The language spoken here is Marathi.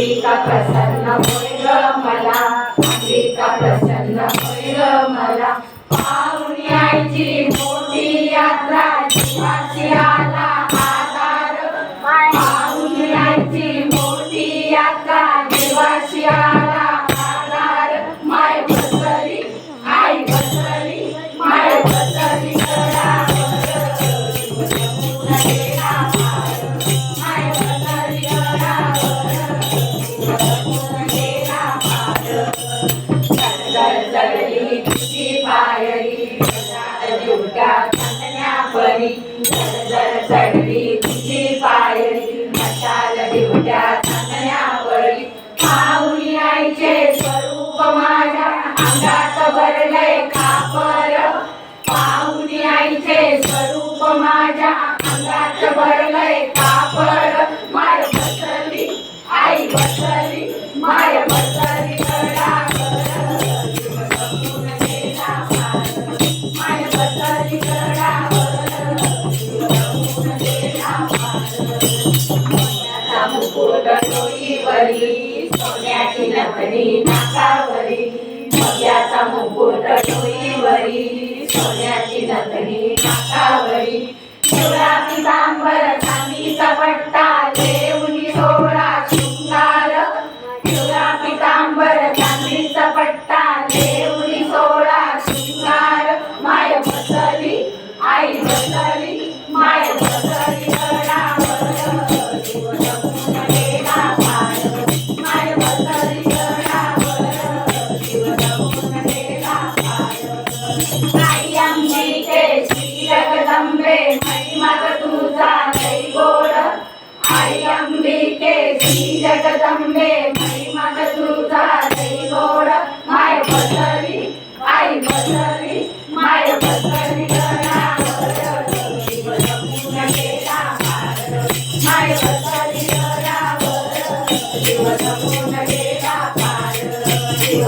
अंबिका प्रसन्न होय ग मला, अंबिका प्रसन्न होय ग मला. पाहुणी आईची मोठी यात्रा जीवासी आला आधार, पाहुणी आईची मोठी यात्रा जीवासी आला आधार. माय बसली आई बसली, माय बसली चढली तुझी पायरी दिवट्या चांदण्यापरी, चढली तुझी पायरी मशाल दिवट्या चांदण्यापरी. पाहुणी आईचे स्वरूप माझ्या अंगात भरलंय खापर, पाहुणी आईचे स्वरूप माझ्या अंगात भरलंय खापर. माय बसली आई बसली, माय बसली मुकुट डोईवरी, सोन्याची नथनी नाकावरी, मग्याचा मुकुट डोईवरी, सोन्याची नथनी नाकावरी. पिवळा पितांबर चांदीचा पट्टा देऊनी सोळा शृंगार, पिवळा पितांबर चांदीचा पट्टा देऊनी सोळा शृंगार. माय बसली आई बसली, माय बसली आई अंबिके श्री जगदंबे महिमा तुझा लय गोड, आई अंबिके श्री जगदंबे महिमा तुझा लय गोड. माय बसली आई बसली, माय बसली माय बसली जीव जपून गेला पार, जीव